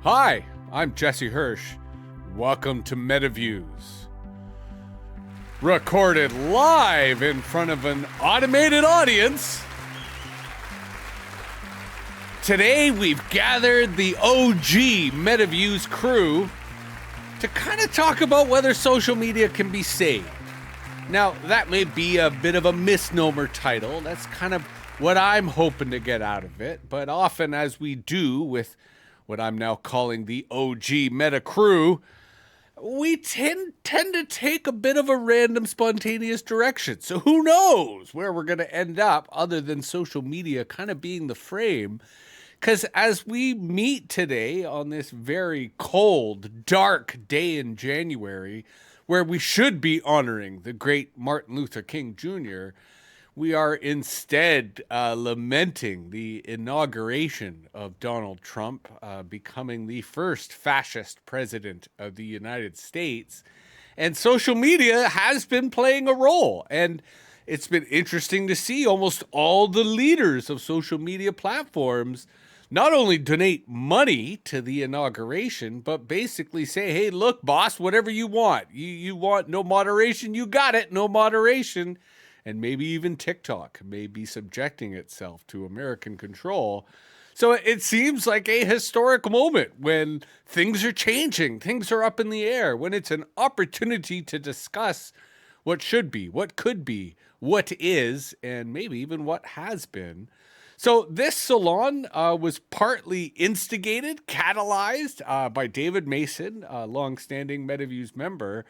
Hi, I'm Jesse Hirsch. Welcome to MetaViews. Recorded live in front of an automated audience. Today we've gathered the OG MetaViews crew to kind of talk about whether social media can be saved. Now, that may be a bit of a misnomer title. That's kind of what I'm hoping to get out of it. But often, as we do with what I'm now calling the OG Meta crew, we tend to take a bit of a random, spontaneous direction. So who knows where we're going to end up other than social media kind of being the frame. Because as we meet today on this very cold, dark day in January, where we should be honoring the great Martin Luther King Jr., we are instead lamenting the inauguration of Donald Trump becoming the first fascist president of the United States. And social media has been playing a role. And it's been interesting to see almost all the leaders of social media platforms not only donate money to the inauguration, but basically say, hey, look, boss, whatever you want. You want no moderation, you got it, no moderation. And maybe even TikTok may be subjecting itself to American control. So it seems like a historic moment when things are changing, things are up in the air, when it's an opportunity to discuss what should be, what could be, what is, and maybe even what has been. So this salon was partly instigated, catalyzed by David Mason, a longstanding MetaViews member.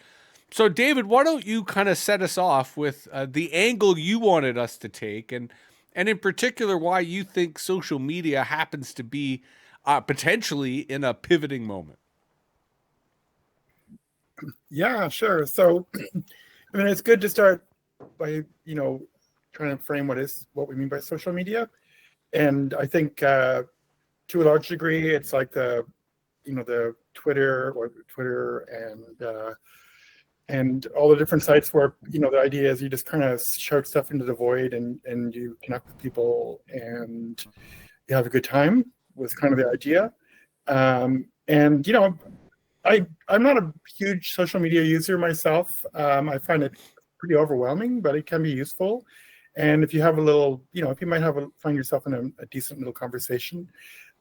So, David, why don't you kind of set us off with the angle you wanted us to take, and in particular, why you think social media happens to be potentially in a pivoting moment? Yeah, sure. So, I mean, it's good to start by, trying to frame what we mean by social media. And I think to a large degree, it's like the Twitter and all the different sites where, the idea is you just kind of shout stuff into the void and you connect with people and you have a good time was kind of the idea. And, I'm not a huge social media user myself. I find it pretty overwhelming, but it can be useful. And if you have a little, if you might find yourself in a decent little conversation.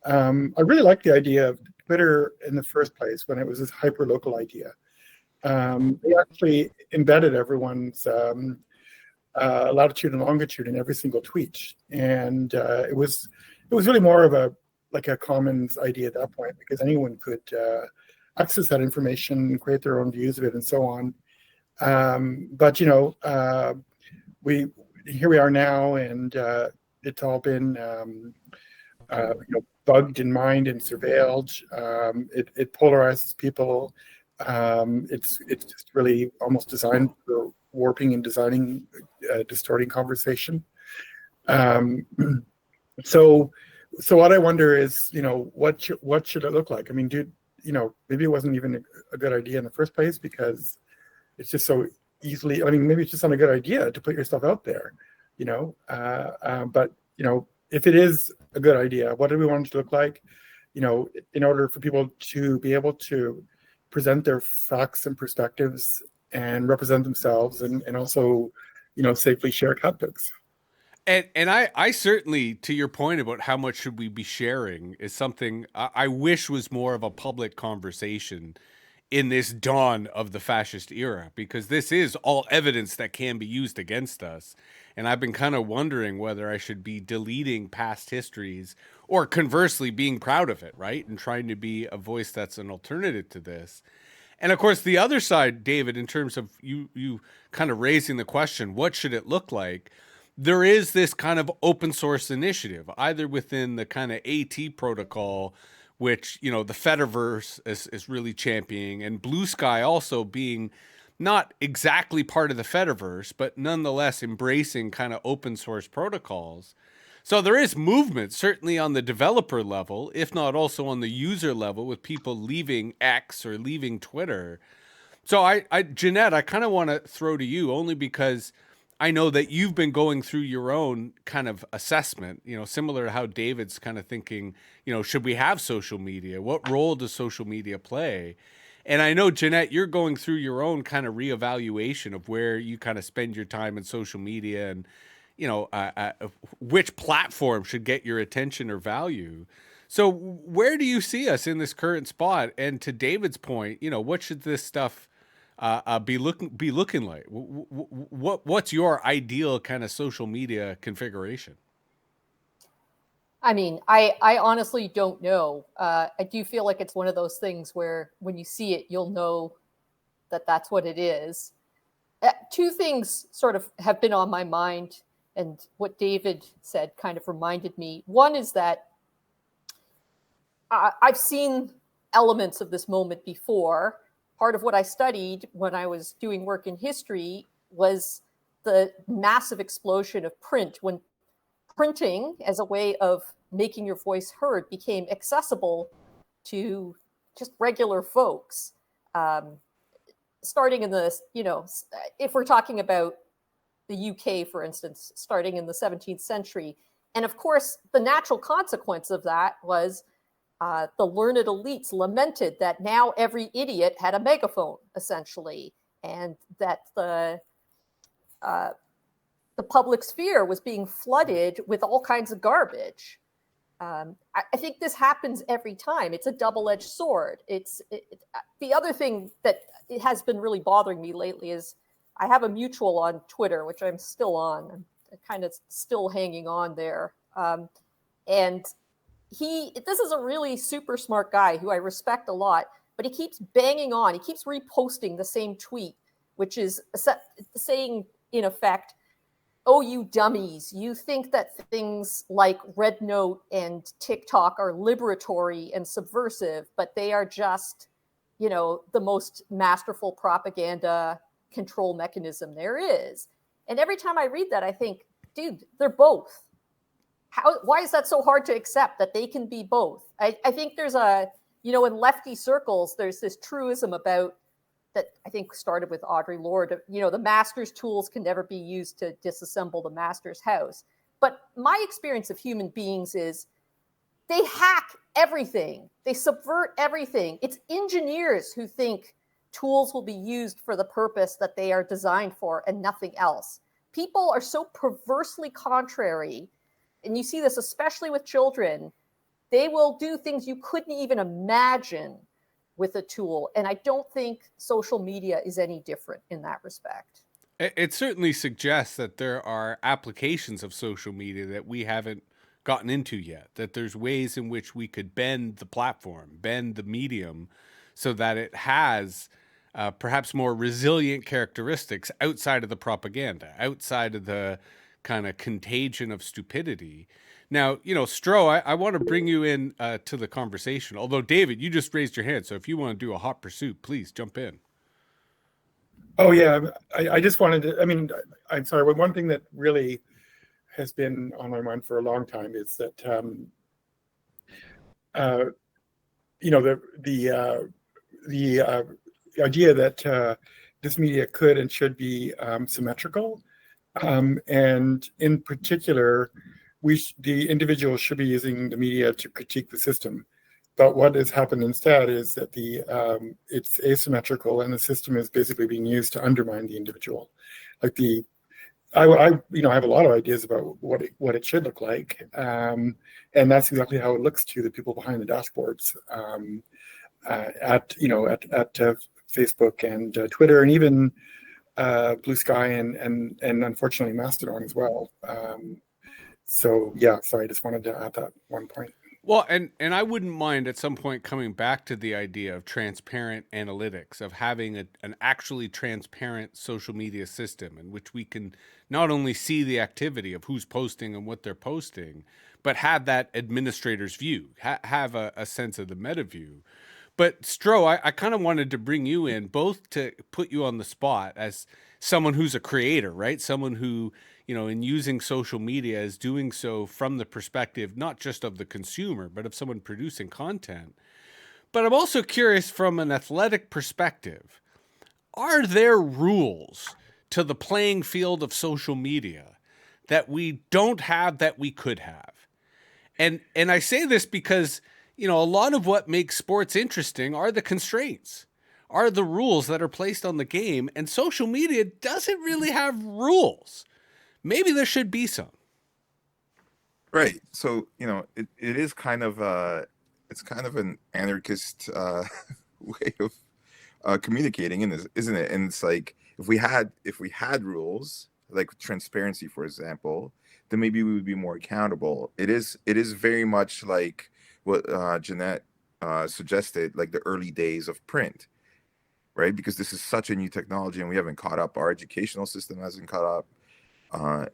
I really like the idea of Twitter in the first place when it was this hyper-local idea. They actually embedded everyone's latitude and longitude in every single tweet, and it was really more of a commons idea at that point because anyone could access that information, create their own views of it, and so on. But we here we are now, and it's all been bugged and mined and surveilled. It polarizes people. It's just really almost designed for warping and distorting conversation. So what I wonder is, what should it look like? I mean, maybe it wasn't even a good idea in the first place because it's just so easily. I mean, maybe it's just not a good idea to put yourself out there, But if it is a good idea, what do we want it to look like? In order for people to be able to present their facts and perspectives and represent themselves and also, safely share cat pics. And I certainly, to your point about how much should we be sharing, is something I wish was more of a public conversation in this dawn of the fascist era, because this is all evidence that can be used against us. And I've been kind of wondering whether I should be deleting past histories or conversely being proud of it, right? And trying to be a voice that's an alternative to this. And of course, the other side, David, in terms of you kind of raising the question, what should it look like? There is this kind of open source initiative, either within the kind of AT protocol, which, the Fediverse is really championing, and Blue Sky also being not exactly part of the Fediverse, but nonetheless embracing kind of open source protocols. So there is movement, certainly on the developer level, if not also on the user level, with people leaving X or leaving Twitter. So Jeanette, I kind of want to throw to you only because I know that you've been going through your own kind of assessment, similar to how David's kind of thinking, should we have social media? What role does social media play? And I know, Jeanette, you're going through your own kind of reevaluation of where you kind of spend your time in social media and, which platform should get your attention or value. So where do you see us in this current spot? And to David's point, what should this stuff be looking like? What's your ideal kind of social media configuration? I mean, I honestly don't know. I do feel like it's one of those things where when you see it, you'll know that that's what it is. Two things sort of have been on my mind, and what David said kind of reminded me. One is that I've seen elements of this moment before. Part of what I studied when I was doing work in history was the massive explosion of print, when printing as a way of making your voice heard became accessible to just regular folks. Um, Starting in the, if we're talking about the UK, for instance, starting in the 17th century. And of course, the natural consequence of that was the learned elites lamented that now every idiot had a megaphone, essentially, and that the public sphere was being flooded with all kinds of garbage. I think this happens every time. It's a double-edged sword. The other thing that it has been really bothering me lately is I have a mutual on Twitter, which I'm still on. I'm kind of still hanging on there. And this is a really super smart guy who I respect a lot, but he keeps banging on. He keeps reposting the same tweet, which is saying, in effect, oh, you dummies, you think that things like Red Note and TikTok are liberatory and subversive, but they are just, the most masterful propaganda control mechanism there is. And every time I read that, I think, dude, they're both. Why is that so hard to accept that they can be both? I think there's in lefty circles, there's this truism about that I think started with Audre Lorde, the master's tools can never be used to disassemble the master's house. But my experience of human beings is they hack everything. They subvert everything. It's engineers who think tools will be used for the purpose that they are designed for and nothing else. People are so perversely contrary, and you see this especially with children. They will do things you couldn't even imagine with a tool. And I don't think social media is any different in that respect. It certainly suggests that there are applications of social media that we haven't gotten into yet, that there's ways in which we could bend the platform, bend the medium, so that it has perhaps more resilient characteristics outside of the propaganda, outside of the kind of contagion of stupidity. Now, Stro, I want to bring you in to the conversation. Although, David, you just raised your hand, so if you want to do a hot pursuit, please jump in. Oh, yeah. I just wanted to, I'm sorry, but one thing that really has been on my mind for a long time is that, the idea that this media could and should be symmetrical. And in particular, the individual should be using the media to critique the system. But what has happened instead is that it's asymmetrical, and the system is basically being used to undermine the individual. Like I have a lot of ideas about what it should look like, and that's exactly how it looks to the people behind the dashboards at Facebook and Twitter, and even Blue Sky and unfortunately Mastodon as well. So yeah, sorry, I just wanted to add that one point. Well, and I wouldn't mind at some point coming back to the idea of transparent analytics, of having an actually transparent social media system in which we can not only see the activity of who's posting and what they're posting, but have that administrator's view, have a sense of the meta view. But Stro, I kind of wanted to bring you in both to put you on the spot as someone who's a creator, right? Someone who, in using social media is doing so from the perspective, not just of the consumer, but of someone producing content. But I'm also curious from an athletic perspective, are there rules to the playing field of social media that we don't have that we could have. And I say this because, a lot of what makes sports interesting are the constraints, are the rules that are placed on the game, and social media doesn't really have rules. Maybe there should be some. Right. So, it is kind of it's kind of an anarchist way of communicating, isn't it? And it's like if we had rules like transparency, for example, then maybe we would be more accountable. It is very much like what Jeanette suggested, like the early days of print, right? Because this is such a new technology and we haven't caught up. Our educational system hasn't caught up.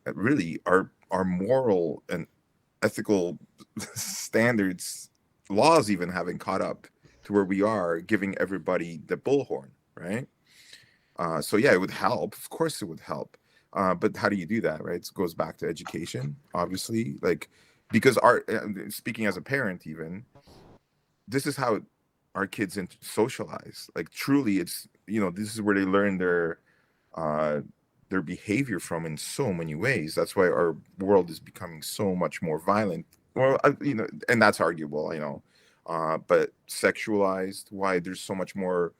Really, our moral and ethical standards, laws even haven't caught up to where we are giving everybody the bullhorn, right? So yeah, it would help. Of course, it would help. But how do you do that, right? It goes back to education, obviously. Like, because speaking as a parent, even this is how our kids socialize. Like, truly, it's this is where they learn their behavior from in so many ways. That's why our world is becoming so much more violent. Well, and that's arguable, but sexualized. Why there's so much more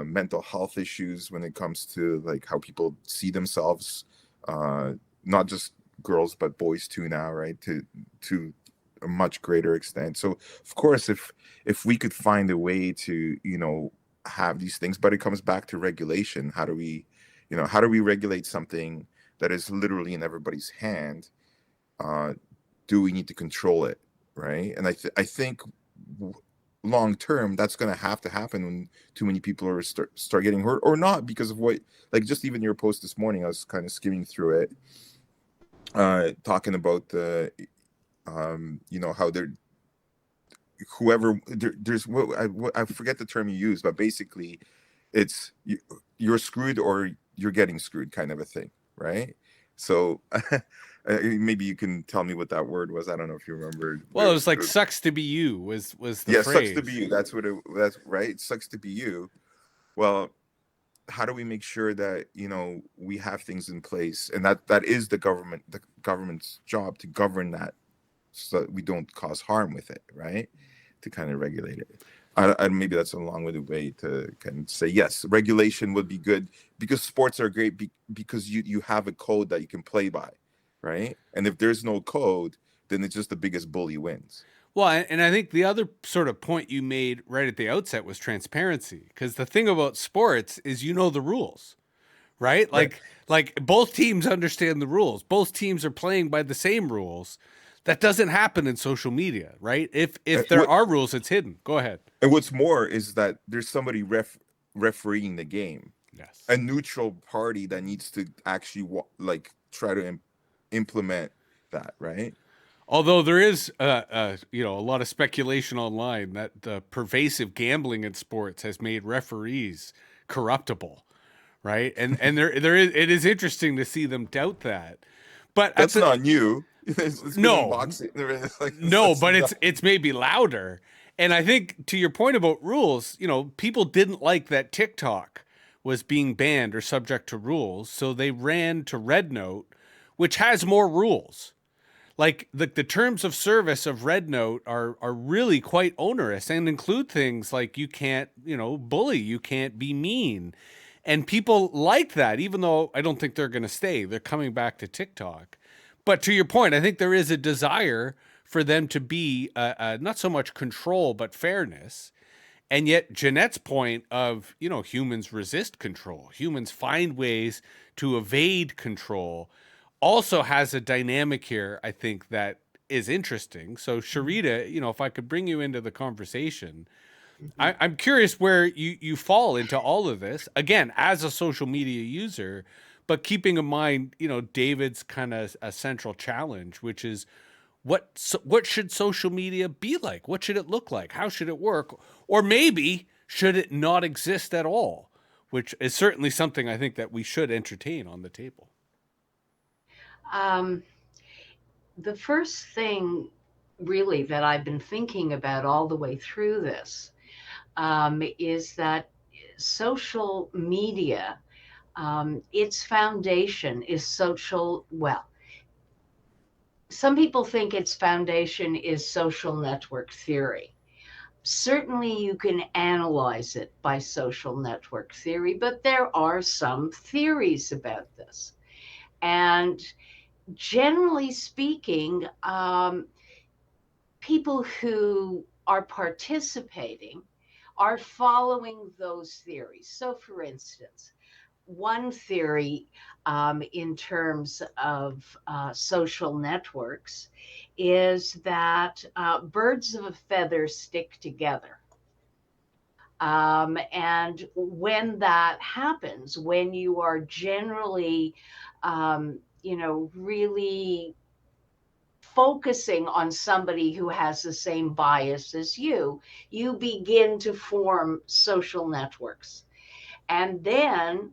mental health issues when it comes to like how people see themselves, not just girls but boys too now, right? To a much greater extent. So of course, if we could find a way to have these things, but it comes back to regulation. How do we regulate something that is literally in everybody's hand? Do we need to control it, right? And I think long term that's going to happen when too many people are start getting hurt, or not, because of what, like, just even your post this morning, I was kind of skimming through it, talking about the how there's I forget the term you use, but basically it's you're screwed or you're getting screwed kind of a thing, right? So maybe you can tell me what that word was. I don't know if you remember. Well, it was like "sucks to be you" was the yeah, phrase. Sucks to be you. That's that's right. It sucks to be you. Well, how do we make sure that we have things in place, and that is the government's job to govern that, so that we don't cause harm with it, right? To kind of regulate it. Maybe that's a long-winded way to kind of say yes, regulation would be good, because sports are great because you have a code that you can play by, right? And if there's no code, then it's just the biggest bully wins. Well, and I think the other sort of point you made right at the outset was transparency, because the thing about sports is the rules, right? Like both teams understand the rules. Both teams are playing by the same rules. That doesn't happen in social media, right? If there are rules, it's hidden. Go ahead. And what's more is that there's somebody refereeing the game. Yes. A neutral party that needs to actually try to implement that, right? Although there is a lot of speculation online that the pervasive gambling in sports has made referees corruptible, right? And it is interesting to see them doubt that. But that's not new. It's no, boxing. No, but it's maybe louder. And I think to your point about rules, people didn't like that TikTok was being banned or subject to rules, so they ran to Red Note, which has more rules. Like the terms of service of Red Note are really quite onerous and include things like you can't, bully, you can't be mean. And people like that, even though I don't think they're going to stay. They're coming back to TikTok. But to your point, I think there is a desire for them to be not so much control, but fairness. And yet Jeanette's point of, humans resist control, humans find ways to evade control, also has a dynamic here, I think, that is interesting. So Sharita, if I could bring you into the conversation, I'm curious where you fall into all of this, again, as a social media user, but keeping in mind, David's kind of a central challenge, which is what should social media be like? What should it look like? How should it work? Or maybe should it not exist at all? Which is certainly something I think that we should entertain on the table. The first thing really that I've been thinking about all the way through this is that social media its foundation is some people think its foundation is social network theory. Certainly, you can analyze it by social network theory, but there are some theories about this. And generally speaking, people who are participating are following those theories. So, for instance, one theory in terms of social networks is that birds of a feather stick together. And when that happens, when you are generally, really focusing on somebody who has the same bias as you begin to form social networks. And then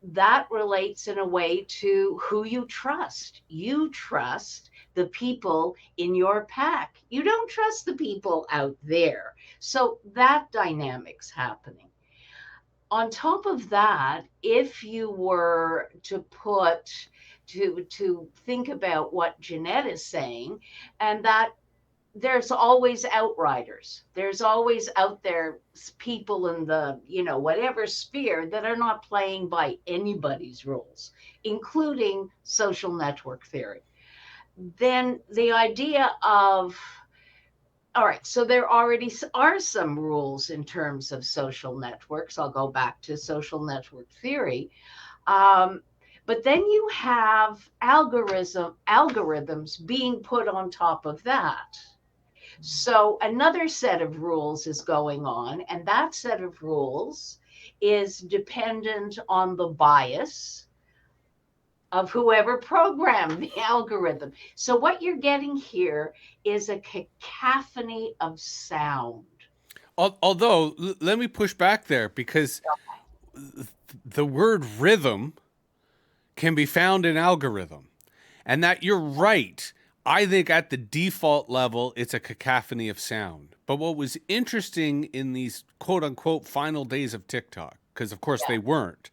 that relates in a way to who you trust. You trust the people in your pack. You don't trust the people out there. So that dynamic's happening. On top of that, if you were to think about what Jeanette is saying, and that there's always outriders. There's always out there people in the, whatever sphere that are not playing by anybody's rules, including social network theory. Then the idea of, all right, so there already are some rules in terms of social networks. I'll go back to social network theory. But then you have algorithms being put on top of that. So another set of rules is going on, and that set of rules is dependent on the bias of whoever programmed the algorithm. So what you're getting here is a cacophony of sound. Although, let me push back there, because the word rhythm can be found in algorithm. And that you're right. I think at the default level, it's a cacophony of sound. But what was interesting in these quote unquote final days of TikTok, because of course they weren't,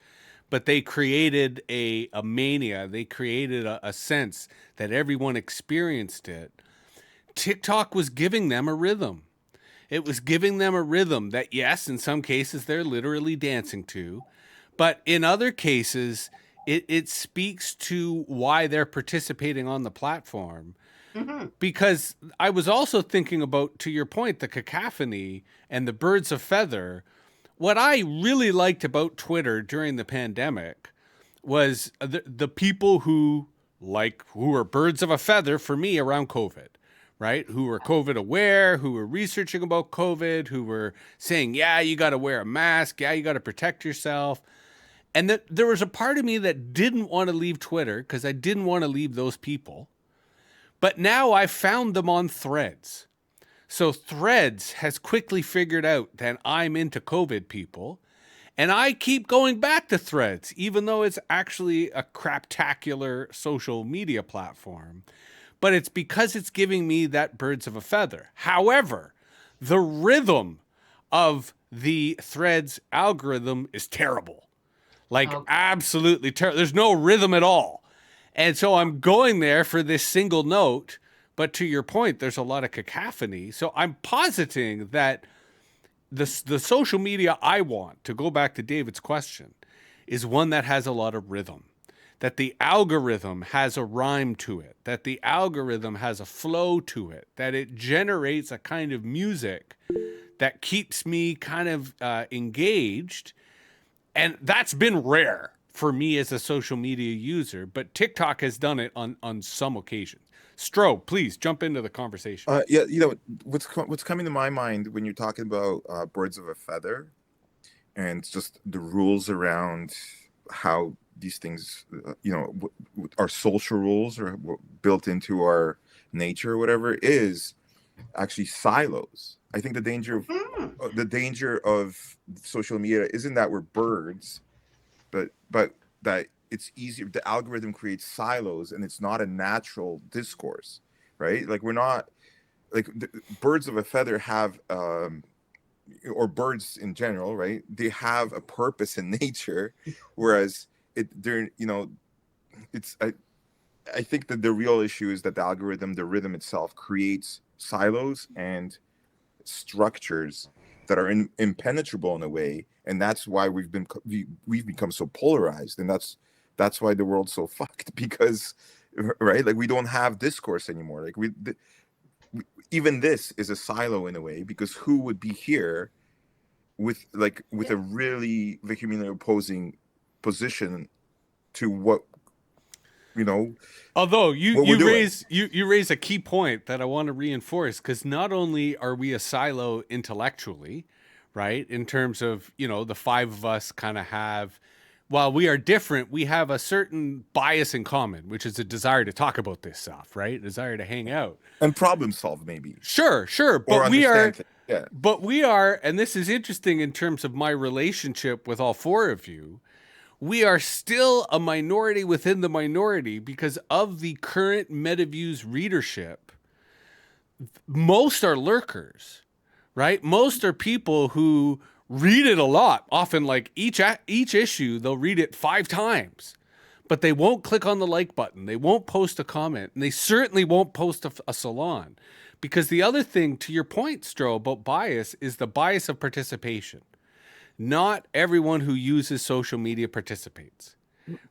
but they created a mania. They created a sense that everyone experienced it. TikTok was giving them a rhythm. It was giving them a rhythm that, yes, in some cases they're literally dancing to, but in other cases, it speaks to why they're participating on the platform. Mm-hmm. Because I was also thinking about, to your point, the cacophony and the birds of feather. What I really liked about Twitter during the pandemic was the people who were birds of a feather for me around COVID, right? Who were COVID aware, who were researching about COVID, who were saying, yeah, you got to wear a mask. Yeah, you got to protect yourself. And that there was a part of me that didn't want to leave Twitter because I didn't want to leave those people. But now I've found them on Threads. So Threads has quickly figured out that I'm into COVID people. And I keep going back to Threads, even though it's actually a craptacular social media platform. But it's because it's giving me that birds of a feather. However, the rhythm of the Threads algorithm is terrible. Like, absolutely terrible. There's no rhythm at all. And so I'm going there for this single note. But to your point, there's a lot of cacophony. So I'm positing that the social media I want, to go back to David's question, is one that has a lot of rhythm. That the algorithm has a rhyme to it. That the algorithm has a flow to it. That it generates a kind of music that keeps me kind of engaged. And that's been rare for me as a social media user, but TikTok has done it on some occasions. Stroh, please jump into the conversation. Yeah, what's coming to my mind when you're talking about birds of a feather, and just the rules around how these things, our social rules are built into our nature or whatever, is actually silos. I think the danger of social media isn't that we're birds, but that it's easier. The algorithm creates silos, and it's not a natural discourse, right? Like we're not like birds of a feather have or birds in general, right? They have a purpose in nature, whereas they're, it's I think that the real issue is that the algorithm, the rhythm itself, creates silos and structures that are impenetrable in a way, and that's why we've become so polarized, and that's why the world's so fucked, because, right, like we don't have discourse anymore. Like even this is a silo in a way, because who would be here with a really vehemently opposing position to what Although what we're doing. you raise a key point that I want to reinforce, because not only are we a silo intellectually, right, in terms of, the five of us kind of have, while we are different, we have a certain bias in common, which is a desire to talk about this stuff, right? A desire to hang out And problem solve, maybe, Sure, or understand things. Yeah. but we are, and this is interesting in terms of my relationship with all four of you, we are still a minority within the minority, because of the current MetaViews readership. Most are lurkers, right? Most are people who read it a lot, often like each issue, they'll read it 5 times. But they won't click on the like button. They won't post a comment. And they certainly won't post a salon. Because the other thing, to your point, Stro, about bias is the bias of participation. Not everyone who uses social media participates,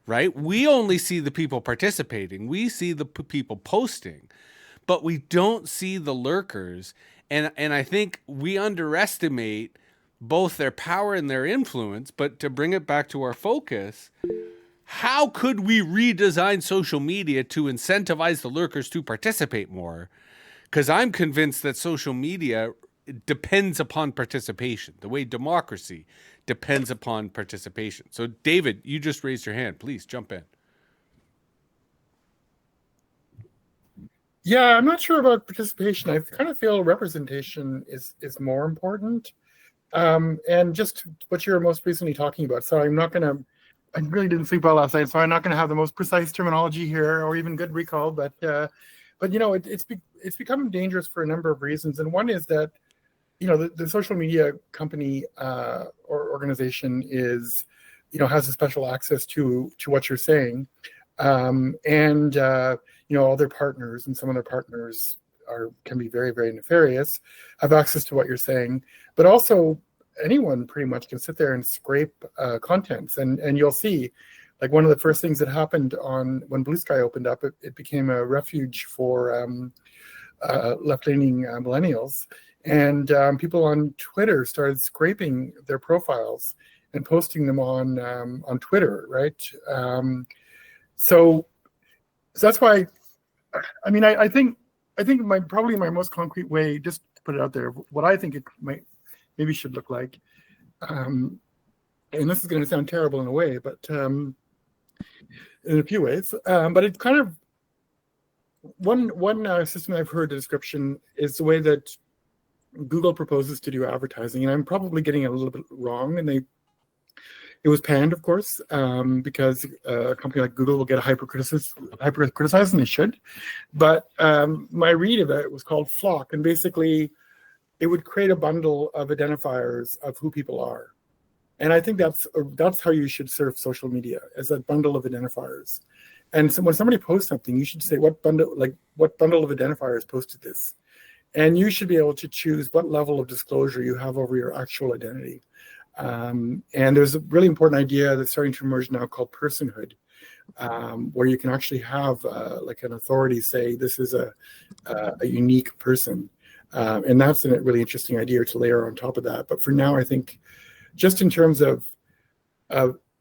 right? We only see the people participating. We see the people posting, but we don't see the lurkers. And I think we underestimate both their power and their influence. But to bring it back to our focus, how could we redesign social media to incentivize the lurkers to participate more? Because I'm convinced that social media depends upon participation, the way democracy depends upon participation. So, David, you just raised your hand. Please jump in. Yeah, I'm not sure about participation. I kind of feel representation is more important. And just what you were most recently talking about. So I really didn't sleep well last night, so I'm not going to have the most precise terminology here or even good recall. But it's become dangerous for a number of reasons. And one is that, the social media company or organization is, has a special access to what you're saying. And all their partners, and some of their partners can be very, very nefarious, have access to what you're saying. But also, anyone pretty much can sit there and scrape contents, and you'll see, like, one of the first things that happened when Blue Sky opened up, it became a refuge for left-leaning millennials, and people on Twitter started scraping their profiles and posting them on Twitter, right? So that's why, I mean, I think probably my most concrete way, just to put it out there, what I think it maybe should look like, and this is going to sound terrible in a way, but in a few ways, but it's kind of one system I've heard the description is the way that Google proposes to do advertising, and I'm probably getting it a little bit wrong, and it was panned, of course, because a company like Google will get hyper criticized, and they should. But my read of it was called Flock, and basically it would create a bundle of identifiers of who people are. And I think that's how you should serve social media, as a bundle of identifiers. And so when somebody posts something, you should say what bundle of identifiers posted this. And you should be able to choose what level of disclosure you have over your actual identity. And there's a really important idea that's starting to emerge now called personhood, where you can actually have like an authority say this is a unique person. And that's a really interesting idea to layer on top of that. But for now, I think just in terms of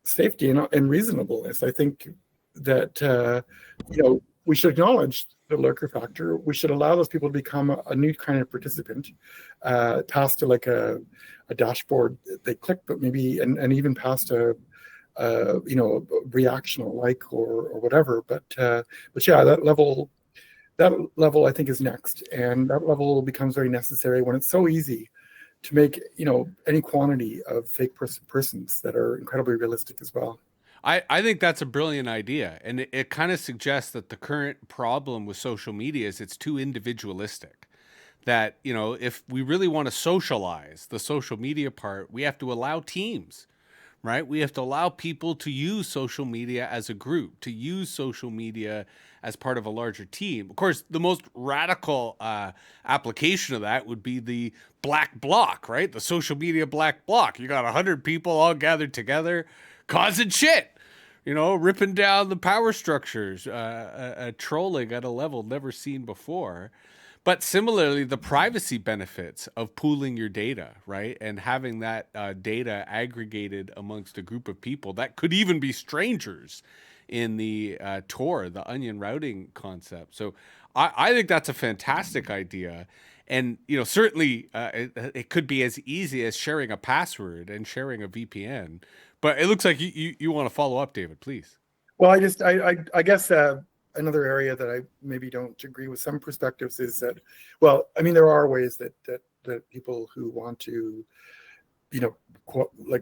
safety and reasonableness, I think that we should acknowledge the lurker factor. We should allow those people to become a new kind of participant, tasked to like a dashboard they click, but maybe and even past a reaction or like or whatever. But yeah, that level I think is next, and that level becomes very necessary when it's so easy to make any quantity of fake persons that are incredibly realistic as well. I think that's a brilliant idea. And it kind of suggests that the current problem with social media is it's too individualistic. that, you know, if we really want to socialize the social media part, we have to allow teams, right? We have to allow people to use social media as a group, to use social media as part of a larger team. Of course, the most radical application of that would be the black bloc, right? The social media black bloc. You got 100 people all gathered together causing shit, you know, ripping down the power structures, trolling at a level never seen before. But similarly, the privacy benefits of pooling your data, right? And having that data aggregated amongst a group of people that could even be strangers in the Tor, the onion routing concept. So I think that's a fantastic idea. And, you know, certainly it could be as easy as sharing a password and sharing a VPN. But it looks like you want to follow up, David, please. Well, I guess another area that I maybe don't agree with some perspectives is that, well, I mean, there are ways that people who want to, you know,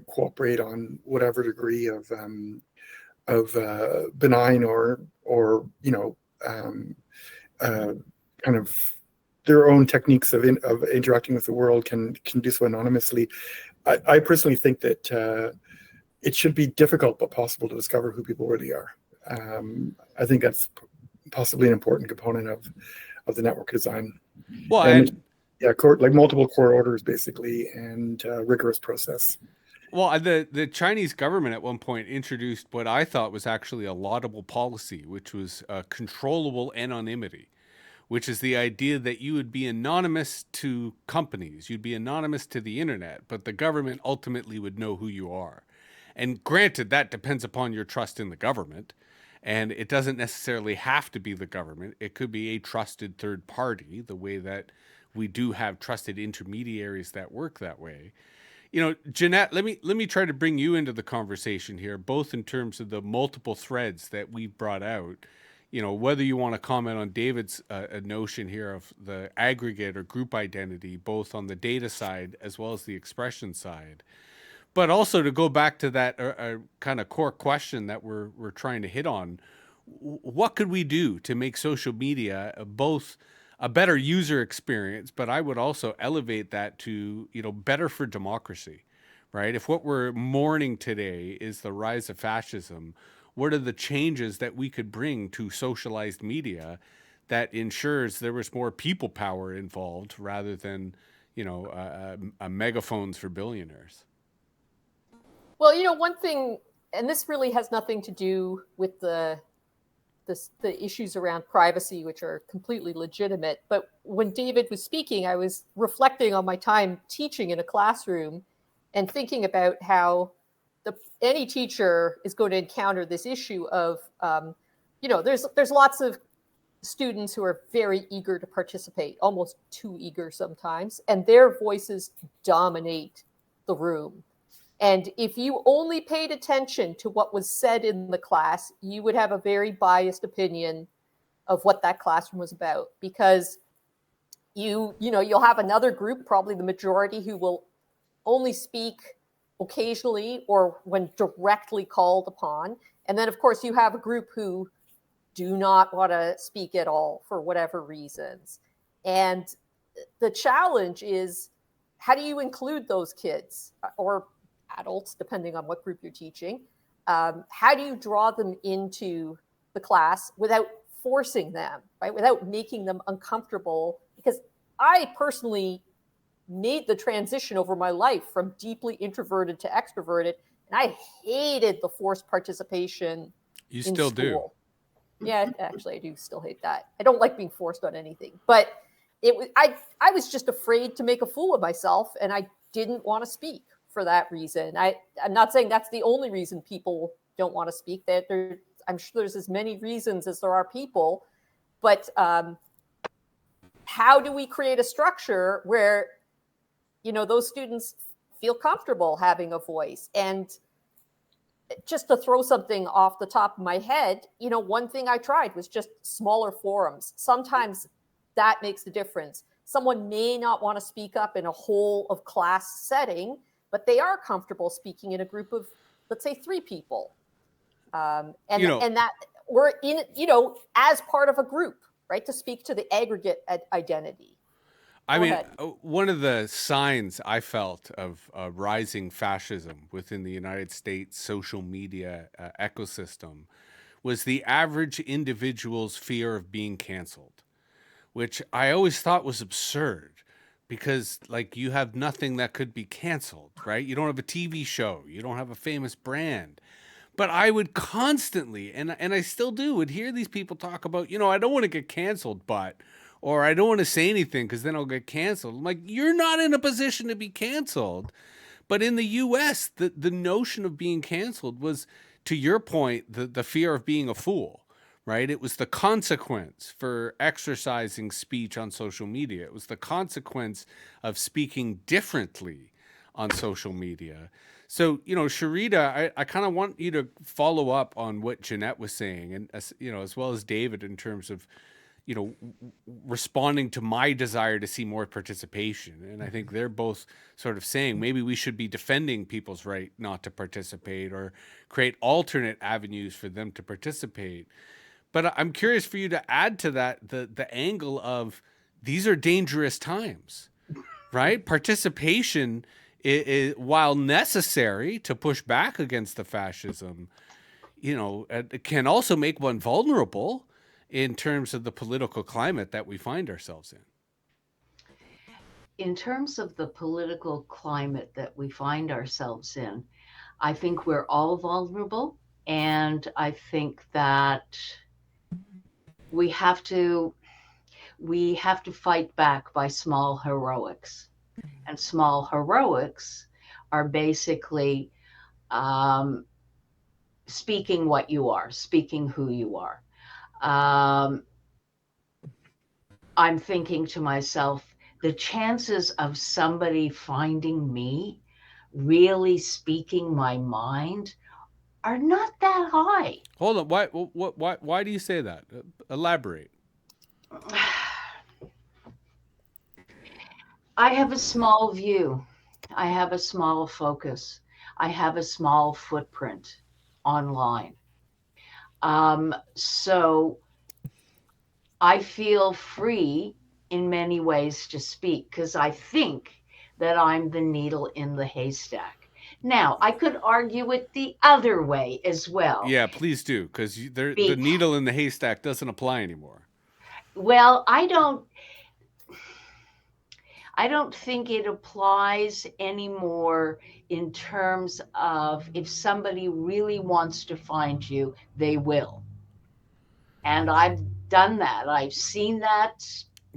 cooperate on whatever degree of benign or you know, kind of their own techniques of interacting with the world can do so anonymously. I personally think that it should be difficult but possible to discover who people really are. I think that's possibly an important component of the network design. Well, and yeah, like multiple court orders basically, and rigorous process. Well, the Chinese government at one point introduced what I thought was actually a laudable policy, which was controllable anonymity, which is the idea that you would be anonymous to companies, you'd be anonymous to the internet, but the government ultimately would know who you are. And granted, that depends upon your trust in the government. And it doesn't necessarily have to be the government. It could be a trusted third party, the way that we do have trusted intermediaries that work that way. You know, Jeanette, let me try to bring you into the conversation here, both in terms of the multiple threads that we've brought out. You know, whether you want to comment on David's notion here of the aggregate or group identity, both on the data side as well as the expression side. But also to go back to that kind of core question that we're trying to hit on, what could we do to make social media both a better user experience, but I would also elevate that to, you know, better for democracy, right? If what we're mourning today is the rise of fascism, what are the changes that we could bring to socialized media that ensures there was more people power involved rather than, you know, megaphones for billionaires? Well, you know, one thing, and this really has nothing to do with the issues around privacy, which are completely legitimate. But when David was speaking, I was reflecting on my time teaching in a classroom and thinking about how any teacher is going to encounter this issue of, you know, there's lots of students who are very eager to participate, almost too eager sometimes, and their voices dominate the room. And if you only paid attention to what was said in the class, you would have a very biased opinion of what that classroom was about, because you know, you'll have another group, probably the majority, who will only speak occasionally or when directly called upon. And then, of course, you have a group who do not want to speak at all for whatever reasons. And the challenge is, how do you include those kids or adults, depending on what group you're teaching? How do you draw them into the class without forcing them, right? Without making them uncomfortable? Because I personally made the transition over my life from deeply introverted to extroverted, and I hated the forced participation. You still do. Yeah, actually, I do still hate that. I don't like being forced on anything, but I was just afraid to make a fool of myself, and I didn't want to speak for that reason. I'm not saying that's the only reason people don't want to speak. I'm sure there's as many reasons as there are people, but how do we create a structure where, you know, those students feel comfortable having a voice? And just to throw something off the top of my head, you know, one thing I tried was just smaller forums. Sometimes that makes the difference. Someone may not want to speak up in a whole of class setting, but they are comfortable speaking in a group of, let's say, 3 people. And that we're in, you know, as part of a group, right, to speak to the aggregate identity. I Go mean, ahead. one of the signs I felt of rising fascism within the United States social media ecosystem was the average individual's fear of being canceled, which I always thought was absurd because, like, you have nothing that could be canceled, right? You don't have a TV show, you don't have a famous brand. But I would constantly, and I still do, would hear these people talk about, I don't want to get canceled, but, or I don't want to say anything because then I'll get canceled. I'm like, you're not in a position to be canceled. But in the US, the notion of being canceled was, to your point, the fear of being a fool, right? It was the consequence for exercising speech on social media. It was the consequence of speaking differently on social media. So, Sharita, I kind of want you to follow up on what Jeanette was saying, and as well as David, in terms of, responding to my desire to see more participation. And I think they're both sort of saying maybe we should be defending people's right not to participate or create alternate avenues for them to participate. But I'm curious for you to add to that the angle of these are dangerous times, right? Participation while necessary to push back against the fascism, it can also make one vulnerable in terms of the political climate that we find ourselves in. In terms of the political climate that we find ourselves in, I think we're all vulnerable. And I think that we have to fight back by small heroics. And small heroics are basically speaking what you are, speaking who you are. I'm thinking to myself, the chances of somebody finding me really speaking my mind are not that high. Hold on. Why do you say that? Elaborate. I have a small view. I have a small focus. I have a small footprint online. So I feel free in many ways to speak because I think that I'm the needle in the haystack. Now, I could argue it the other way as well. Yeah, please do, because the Be, needle in the haystack doesn't apply anymore. well, I don't think it applies anymore in terms of if somebody really wants to find you, they will. And I've done that. I've seen that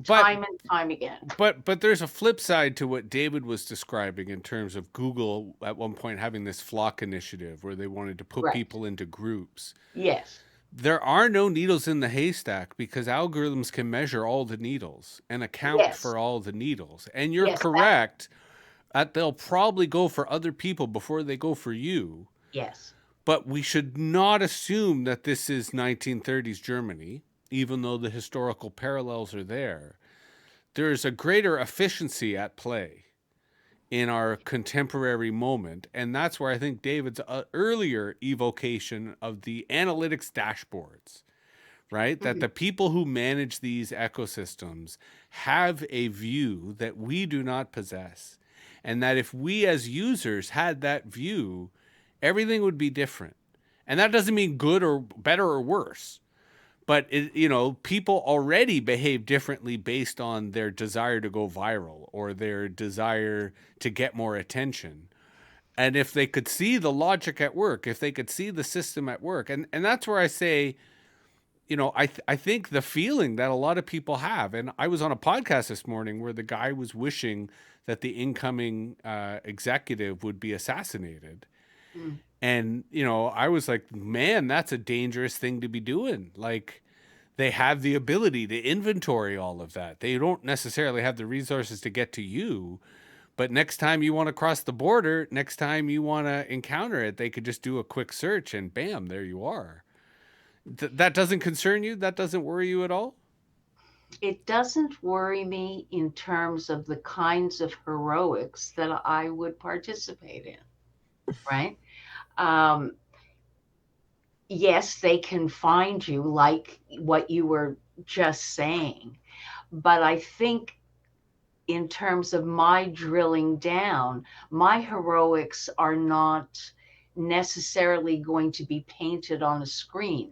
But time and time again. but there's a flip side to what David was describing in terms of Google at one point having this flock initiative where they wanted to put Right. people into groups. Yes. There are no needles in the haystack because algorithms can measure all the needles and account Yes. for all the needles. And you're Yes. correct that they'll probably go for other people before they go for you. Yes. But we should not assume that this is 1930s Germany, even though the historical parallels are there. There's a greater efficiency at play in our contemporary moment. And that's where I think David's earlier evocation of the analytics dashboards, right? That Mhm. the people who manage these ecosystems have a view that we do not possess. And that if we as users had that view, everything would be different. And that doesn't mean good or better or worse. But people already behave differently based on their desire to go viral or their desire to get more attention. And if they could see the logic at work, if they could see the system at work, and that's where I say, I think the feeling that a lot of people have, and I was on a podcast this morning where the guy was wishing that the incoming executive would be assassinated. Mm. And, I was like, man, that's a dangerous thing to be doing. Like, they have the ability to inventory all of that. They don't necessarily have the resources to get to you. But next time you want to cross the border, next time you want to encounter it, they could just do a quick search and bam, there you are. That doesn't concern you? That doesn't worry you at all? It doesn't worry me in terms of the kinds of heroics that I would participate in, right? Um, yes, they can find you, like what you were just saying, but I think in terms of my drilling down, my heroics are not necessarily going to be painted on a screen,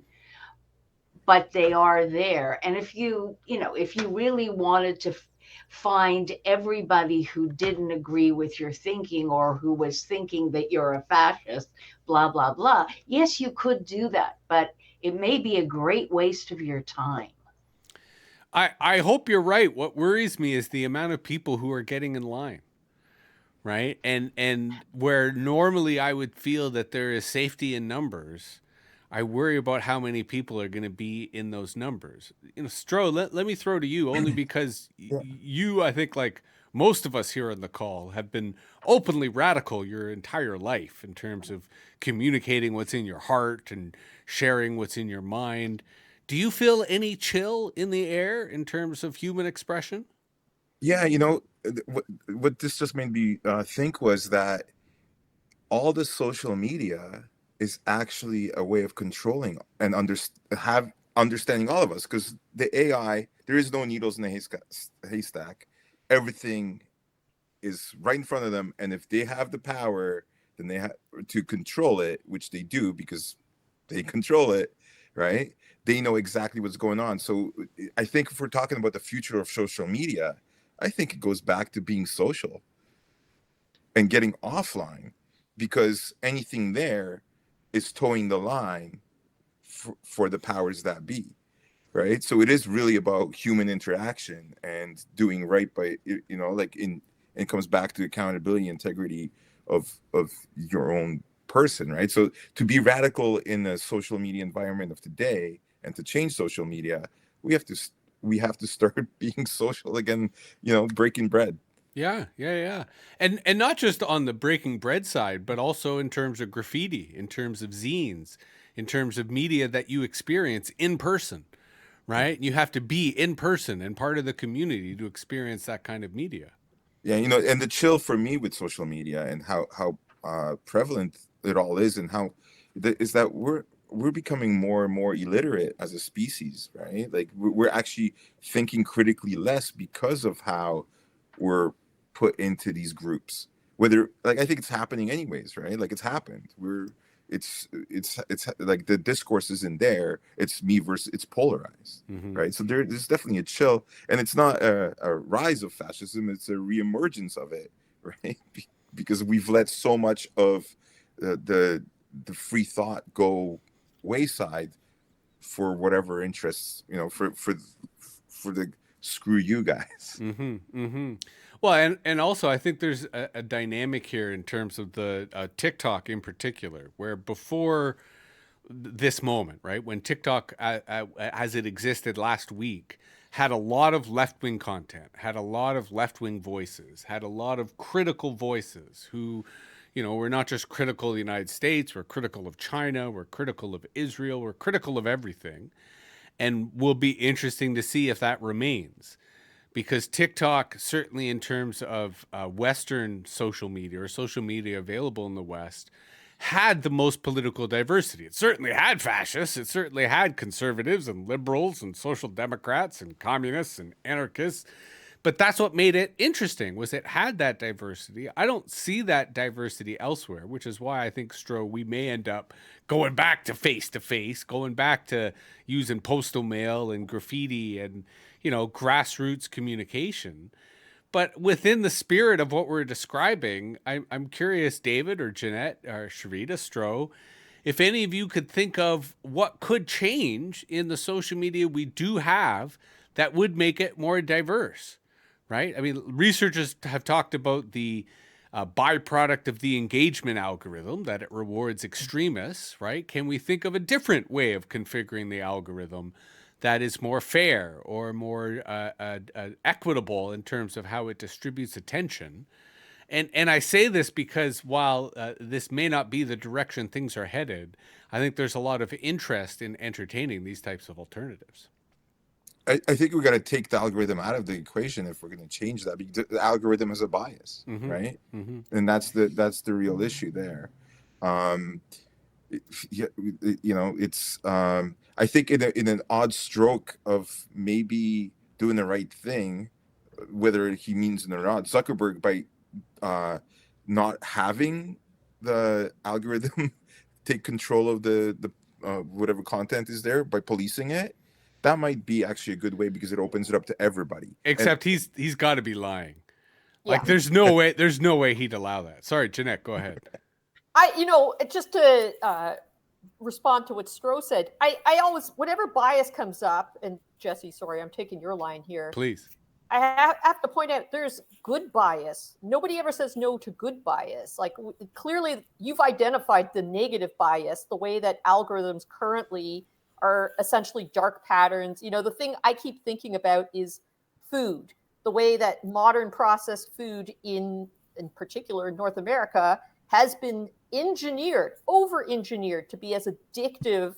but they are there. And if if you really wanted to find everybody who didn't agree with your thinking or who was thinking that you're a fascist, blah, blah, blah, yes, you could do that, but it may be a great waste of your time. I hope you're right. What worries me is the amount of people who are getting in line, right? And where normally I would feel that there is safety in numbers, I worry about how many people are going to be in those numbers. Stro, let me throw to you only because Yeah. you, I think, like most of us here on the call, have been openly radical your entire life in terms of communicating what's in your heart and sharing what's in your mind. Do you feel any chill in the air in terms of human expression? Yeah, what this just made me think was that all the social media is actually a way of controlling and understanding all of us, because the AI, there is no needles in the haystack. Everything is right in front of them, and if they have the power, then they have to control it, which they do because they control it, right? They know exactly what's going on. So I think if we're talking about the future of social media, I think it goes back to being social and getting offline, because anything there is towing the line for the powers that be, right? So it is really about human interaction and doing right by, like it comes back to accountability, integrity of your own person, right? So to be radical in the social media environment of today and to change social media, we have to start being social again, breaking bread. Yeah, yeah, yeah. And not just on the breaking bread side, but also in terms of graffiti, in terms of zines, in terms of media that you experience in person, right? You have to be in person and part of the community to experience that kind of media. Yeah, and the chill for me with social media and how prevalent it all is, and how is that we're becoming more and more illiterate as a species, right? Like we're actually thinking critically less because of how we're put into these groups. Whether, like, I think it's happening anyways, right? Like it's happened. It's like the discourse isn't there. It's me versus, it's polarized, Hmm. right? So there's definitely a chill, and it's not a rise of fascism, it's a reemergence of it, right? Because we've let so much of the free thought go wayside for whatever interests, for the screw you guys. Hmm. Hmm. Well, and also I think there's a dynamic here in terms of the TikTok in particular, where before this moment, right, when TikTok, as it existed last week, had a lot of left wing content, had a lot of left wing voices, had a lot of critical voices who, were not just critical of the United States, we're critical of China, we're critical of Israel, we're critical of everything. And will be interesting to see if that remains, because TikTok, certainly in terms of Western social media or social media available in the West, had the most political diversity. It certainly had fascists. It certainly had conservatives and liberals and social democrats and communists and anarchists. But that's what made it interesting, was it had that diversity. I don't see that diversity elsewhere, which is why I think, Stro, we may end up going back to face, going back to using postal mail and graffiti and, grassroots communication. But within the spirit of what we're describing, I'm curious, David or Jeanette or Sharita, Stro, if any of you could think of what could change in the social media we do have that would make it more diverse, right? I mean, researchers have talked about the byproduct of the engagement algorithm, that it rewards extremists, right? Can we think of a different way of configuring the algorithm that is more fair or more equitable in terms of how it distributes attention? And I say this because while this may not be the direction things are headed, I think there's a lot of interest in entertaining these types of alternatives. I think we got to take the algorithm out of the equation if we're going to change that, because the algorithm is a bias, Mm-hmm. right? Mm-hmm. And that's the real issue there. Um, yeah, it's I think in an odd stroke of maybe doing the right thing, whether he means it or not, Zuckerberg, by not having the algorithm take control of the whatever content is there, by policing it, that might be actually a good way, because it opens it up to everybody. Except he's got to be lying. Yeah. Like there's no way he'd allow that. Sorry, Jeanette, go ahead. Just to respond to what Stroh said, I always, whenever bias comes up, and Jesse, sorry, I'm taking your line here. Please. I have to point out there's good bias. Nobody ever says no to good bias. Like, clearly you've identified the negative bias, the way that algorithms currently are essentially dark patterns. The thing I keep thinking about is food. The way that modern processed food in particular in North America has been over-engineered to be as addictive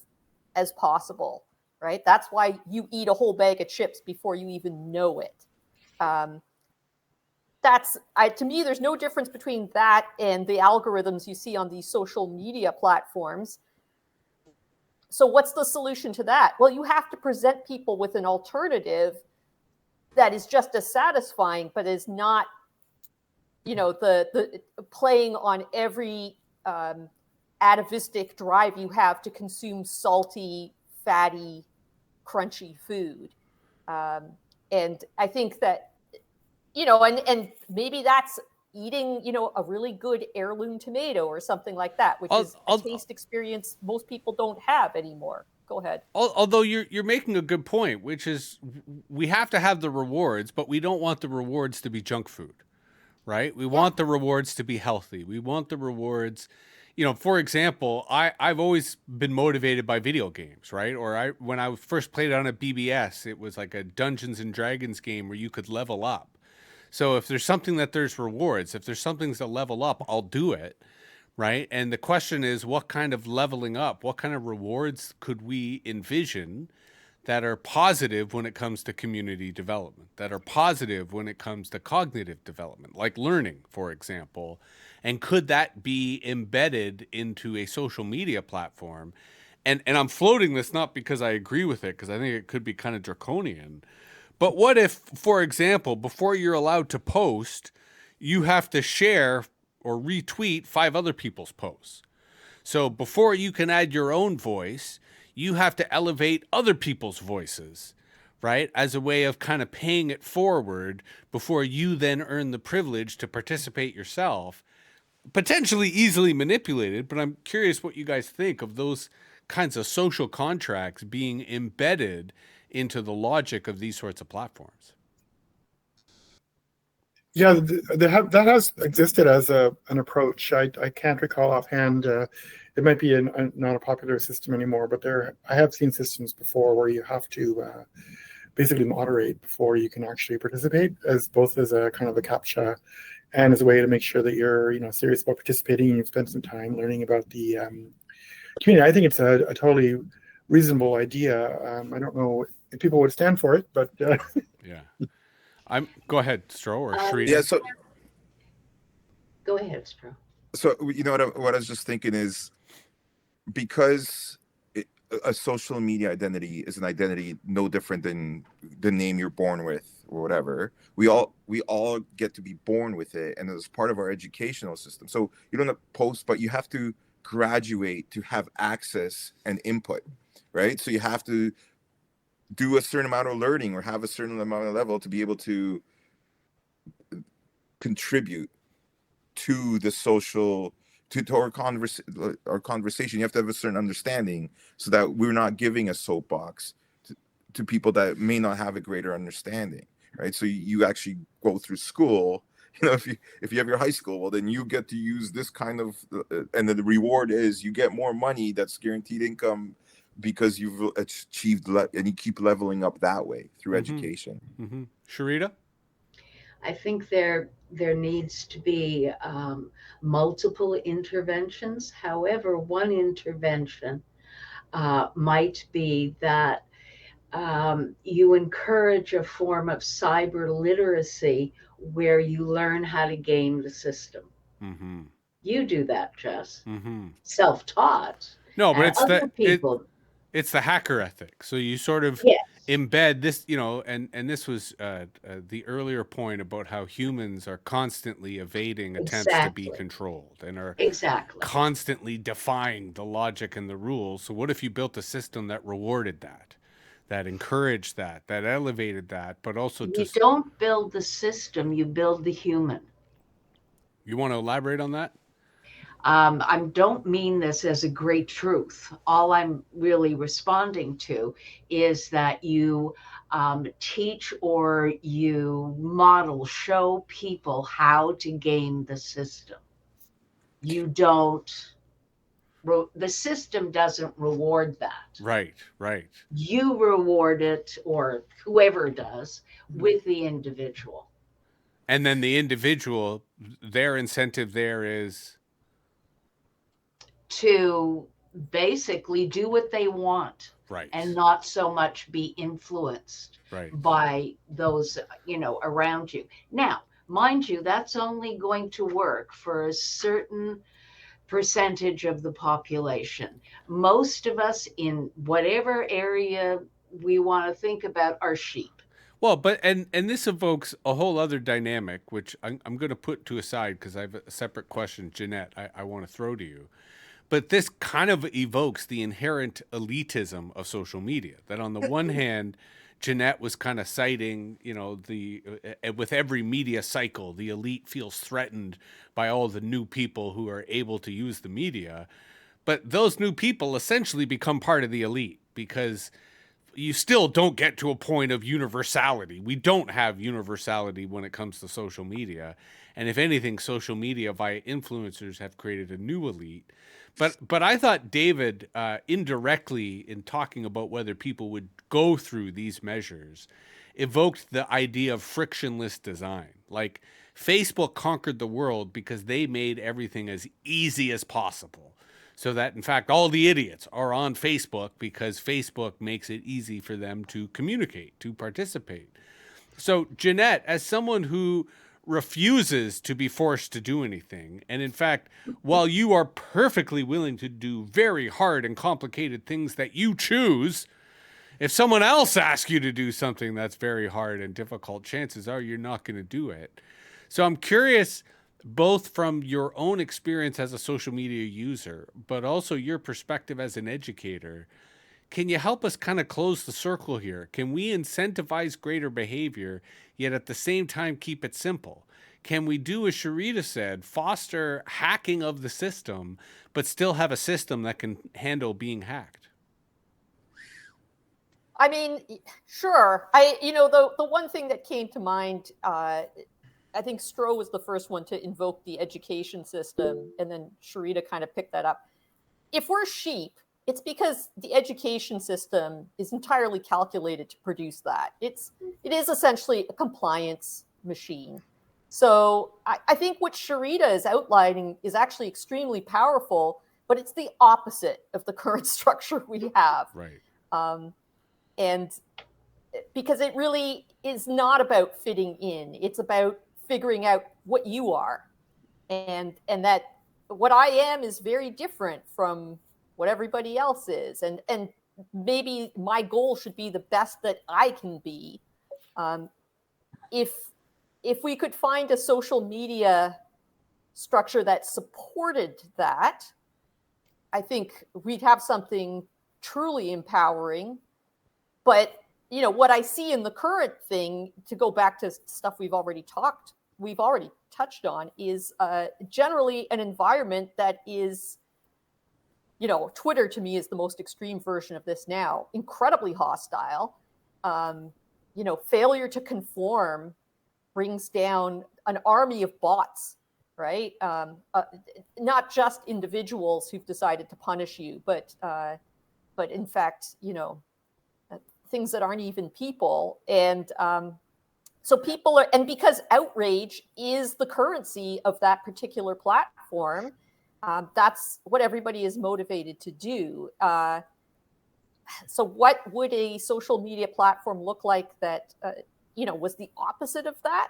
as possible, right? That's why you eat a whole bag of chips before you even know it. To me, there's no difference between that and the algorithms you see on these social media platforms. So what's the solution to that? Well, you have to present people with an alternative that is just as satisfying, but is not, the playing on every atavistic drive you have to consume salty, fatty, crunchy food. And I think that, and maybe that's eating, a really good heirloom tomato or something like that, which is a taste experience most people don't have anymore. Go ahead. Although you're making a good point, which is we have to have the rewards, but we don't want the rewards to be junk food, right? We want the rewards to be healthy. We want the rewards, for example, I've always been motivated by video games, right? Or when I first played on a BBS, it was like a Dungeons and Dragons game where you could level up. So if there's something that there's rewards, if there's something to level up, I'll do it, right? And the question is, what kind of leveling up, what kind of rewards could we envision that are positive when it comes to community development, that are positive when it comes to cognitive development, like learning, for example? And could that be embedded into a social media platform? And I'm floating this not because I agree with it, because I think it could be kind of draconian. But what if, for example, before you're allowed to post, you have to share or retweet 5 other people's posts? So before you can add your own voice, you have to elevate other people's voices, right? As a way of kind of paying it forward before you then earn the privilege to participate yourself. Potentially easily manipulated, but I'm curious what you guys think of those kinds of social contracts being embedded into the logic of these sorts of platforms. Yeah, that has existed as an approach. I can't recall offhand. It might be not a popular system anymore, but I have seen systems before where you have to basically moderate before you can actually participate, as both as a kind of a CAPTCHA and as a way to make sure that you're serious about participating and you've spent some time learning about the community. I think it's a totally reasonable idea. I don't know if people would stand for it, but yeah. Go ahead, Stroh or Shrita. Yeah. So go ahead, Stroh. So what I was just thinking is, because a social media identity is an identity no different than the name you're born with or whatever. We all get to be born with it, and it's part of our educational system. So you don't have to post, but you have to graduate to have access and input, right? So you have to do a certain amount of learning or have a certain amount of level to be able to contribute to the social, to our conversation. You have to have a certain understanding so that we're not giving a soapbox to people that may not have a greater understanding, right? So you actually go through school. If you have your high school, well, then you get to use this kind of, and then the reward is you get more money. That's guaranteed income because you've achieved, and you keep leveling up that way through education. Mm-hmm. Sharita? I think there needs to be multiple interventions. However, one intervention might be that you encourage a form of cyber literacy where you learn how to game the system. Mm-hmm. You do that, Jess. Mm-hmm. Self-taught. No, but it's it's the hacker ethic. So you sort of embed this, and this was the earlier point about how humans are constantly evading attempts to be Exactly. controlled and are Exactly. constantly defying the logic and the rules. So what if you built a system that rewarded that, that encouraged that, that elevated that, but also You don't build the system, you build the human. you want to elaborate on that? I don't mean this as a great truth. All I'm really responding to is that you teach or you model, show people how to game the system. You don't, the system doesn't reward that. Right, right. You reward it, or whoever does, with the individual. And then the individual, their incentive there is To basically do what they want right, and not so much be influenced right. by those, around you. Now, mind you, that's only going to work for a certain percentage of the population. Most of us, in whatever area we want to think about, are sheep. Well, but and this evokes a whole other dynamic, which I'm going to put to aside because I have a separate question, Jeanette, I want to throw to you. But this kind of evokes the inherent elitism of social media. That on the one hand, Jeanette was kind of citing, with every media cycle, the elite feels threatened by all the new people who are able to use the media. But those new people essentially become part of the elite because you still don't get to a point of universality. We don't have universality when it comes to social media. And if anything, social media via influencers have created a new elite. But I thought David, indirectly in talking about whether people would go through these measures, evoked the idea of frictionless design. Like Facebook conquered the world because they made everything as easy as possible. So that, in fact, all the idiots are on Facebook because Facebook makes it easy for them to communicate, to participate. So, Jeanette, as someone who refuses to be forced to do anything, and in fact, while you are perfectly willing to do very hard and complicated things that you choose, if someone else asks you to do something that's very hard and difficult, chances are you're not going to do it. So, I'm curious both from your own experience as a social media user, but also your perspective as an educator. Can you help us kind of close the circle here? Can we incentivize greater behavior, yet at the same time keep it simple? Can we do, as Sharita said, foster hacking of the system, but still have a system that can handle being hacked? I mean, sure. The one thing that came to mind, I think Stroh was the first one to invoke the education system, and then Sharita kind of picked that up. If we're sheep, it's because the education system is entirely calculated to produce that. It is essentially a compliance machine. So I think what Sharita is outlining is actually extremely powerful, but it's the opposite of the current structure we have. Right. And because it really is not about fitting in, it's about figuring out what you are, and that what I am is very different from what everybody else is, and maybe my goal should be the best that I can be. If we could find a social media structure that supported that, I think we'd have something truly empowering. But what I see in the current thing, to go back to stuff we've already touched on, is generally an environment that is, Twitter to me is the most extreme version of this now, incredibly hostile. Failure to conform brings down an army of bots, right? Not just individuals who've decided to punish you, but in fact, things that aren't even people. And so people are, and because outrage is the currency of that particular platform, that's what everybody is motivated to do. So what would a social media platform look like that, was the opposite of that?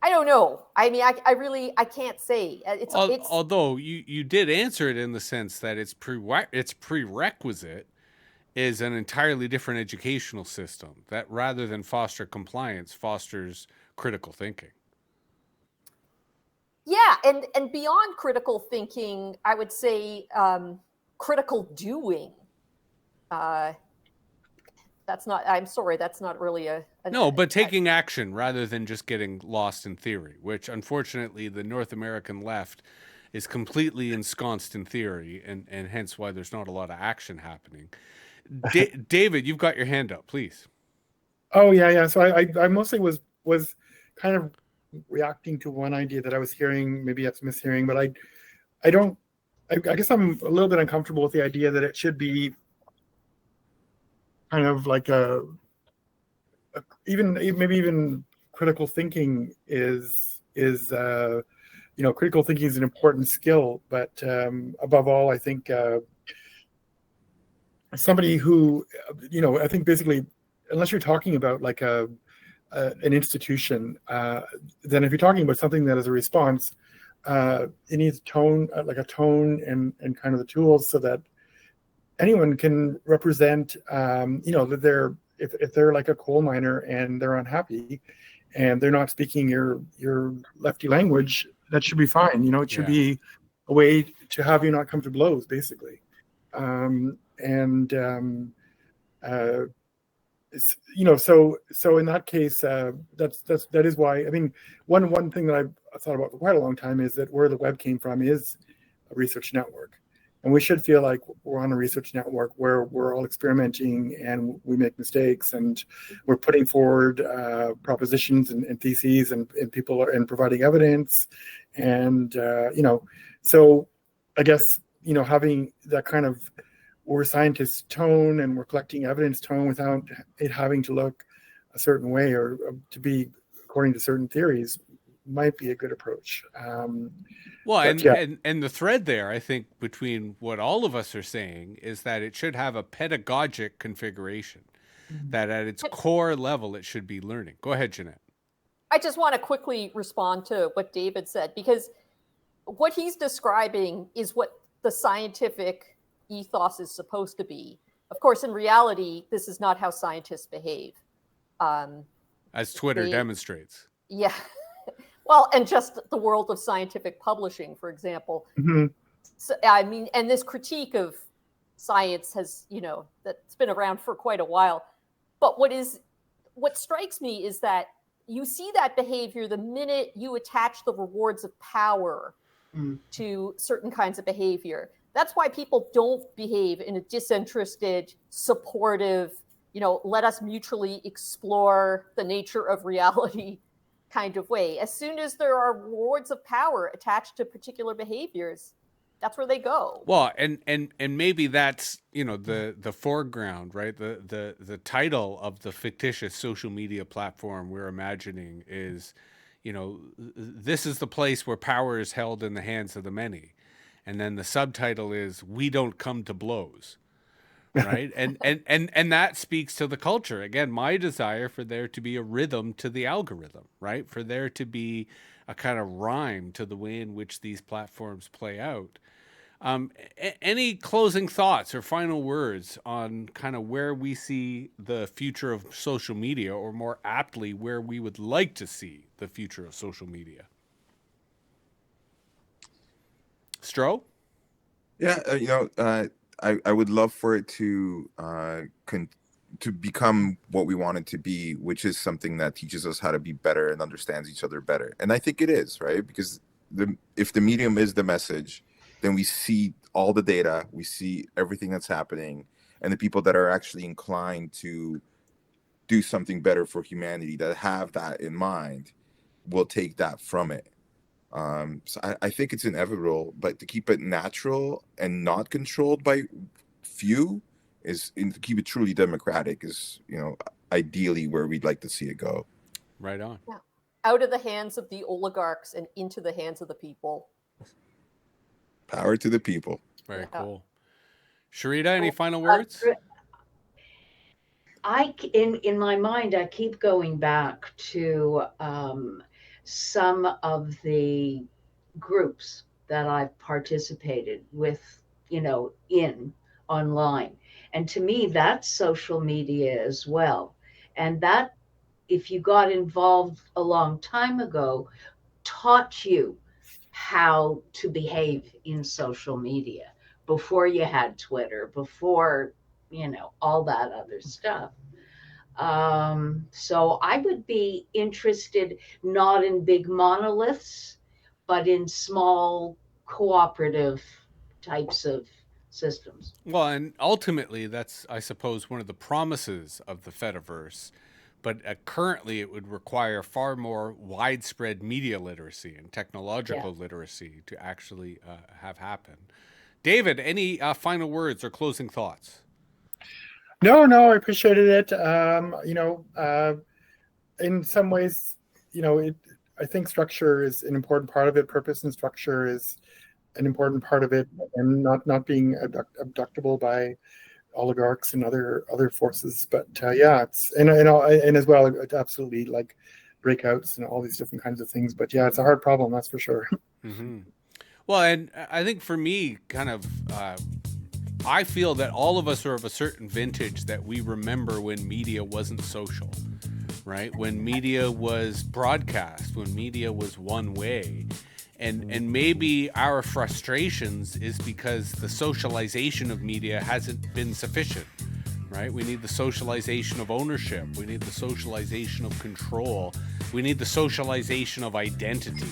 I don't know. I mean, I can't say. It's Although you did answer it in the sense that it's prerequisite, is an entirely different educational system that, rather than foster compliance, fosters critical thinking. Yeah, and beyond critical thinking, I would say critical doing. Uh, that's not. I'm sorry, that's not really No, but taking action rather than just getting lost in theory, which unfortunately the North American left is completely ensconced in theory, and hence why there's not a lot of action happening. David, you've got your hand up, please. Oh yeah. So I mostly was kind of reacting to one idea that I was hearing. Maybe that's mishearing, but I don't. I guess I'm a little bit uncomfortable with the idea that it should be kind of like even maybe even critical thinking is critical thinking is an important skill, but above all, I think somebody who I think basically, unless you're talking about like an institution, then if you're talking about something that is a response, it needs tone, like a tone and kind of the tools so that anyone can represent, that they're if they're like a coal miner and they're unhappy and they're not speaking your lefty language, that should be fine. It should be a way to have you not come to blows, basically. And so in that case, that is why. I mean, one thing that I've thought about for quite a long time is that where the web came from is a research network, and we should feel like we're on a research network where we're all experimenting and we make mistakes and we're putting forward propositions and theses and people are and providing evidence, and so I guess having that kind of we're scientists tone and we're collecting evidence tone without it having to look a certain way or to be according to certain theories might be a good approach. And the thread there, I think, between what all of us are saying is that it should have a pedagogic configuration, that at its core level, it should be learning. Go ahead, Jeanette. I just want to quickly respond to what David said, because what he's describing is what the scientific ethos is supposed to be. Of course, in reality, this is not how scientists behave. As Twitter demonstrates. Yeah. Well, and just the world of scientific publishing, for example. Mm-hmm. So, I mean, and this critique of science has, that's been around for quite a while. But what strikes me is that you see that behavior the minute you attach the rewards of power to certain kinds of behavior. That's why people don't behave in a disinterested, supportive, let us mutually explore the nature of reality kind of way. As soon as there are rewards of power attached to particular behaviors, that's where they go. Well, and maybe that's the foreground, right? The title of the fictitious social media platform we're imagining is, this is the place where power is held in the hands of the many. And then the subtitle is "We don't come to blows," right? and that speaks to the culture. Again, my desire for there to be a rhythm to the algorithm, right? For there to be a kind of rhyme to the way in which these platforms play out. Any closing thoughts or final words on kind of where we see the future of social media, or more aptly, where we would like to see the future of social media? Stro? Yeah, I would love for it to to become what we want it to be, which is something that teaches us how to be better and understands each other better. And I think it is, right? Because if the medium is the message, then we see all the data, we see everything that's happening, and the people that are actually inclined to do something better for humanity, that have that in mind, will take that from it. So I think it's inevitable, but to keep it natural and not controlled by few and to keep it truly democratic is, ideally where we'd like to see it go. Right on. Yeah. Out of the hands of the oligarchs and into the hands of the people. Power to the people. Very cool. Sharita, any final words? In my mind, I keep going back to some of the groups that I've participated with, in online. And to me, that's social media as well. And that, if you got involved a long time ago, taught you how to behave in social media before you had Twitter, before, all that other stuff. So I would be interested not in big monoliths, but in small cooperative types of systems. Well, and ultimately, that's, I suppose, one of the promises of the Fediverse. But currently, it would require far more widespread media literacy and technological literacy to actually have happen. David, any final words or closing thoughts? No, I appreciated it. In some ways, I think structure is an important part of it. Purpose and structure is an important part of it, and not being abductable by oligarchs and other forces. But it's and as well, absolutely, like breakouts and all these different kinds of things. But yeah, it's a hard problem, that's for sure. Mm-hmm. Well, and I think for me, kind of, I feel that all of us are of a certain vintage that we remember when media wasn't social, right? When media was broadcast, when media was one way. And maybe our frustrations is because the socialization of media hasn't been sufficient, right? We need the socialization of ownership. We need the socialization of control. We need the socialization of identity,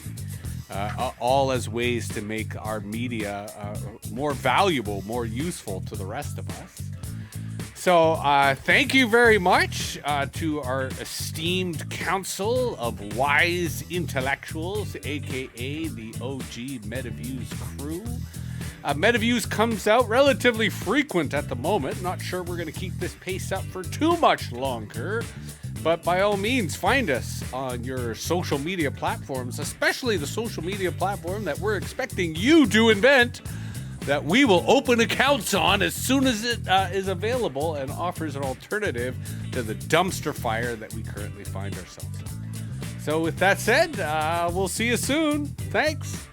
all as ways to make our media more valuable, more useful to the rest of us. So thank you very much to our esteemed council of wise intellectuals, aka the OG MetaViews crew. MetaViews comes out relatively frequent at the moment. Not sure we're going to keep this pace up for too much longer. But by all means, find us on your social media platforms, especially the social media platform that we're expecting you to invent, that we will open accounts on as soon as it is available and offers an alternative to the dumpster fire that we currently find ourselves in. So with that said, we'll see you soon. Thanks.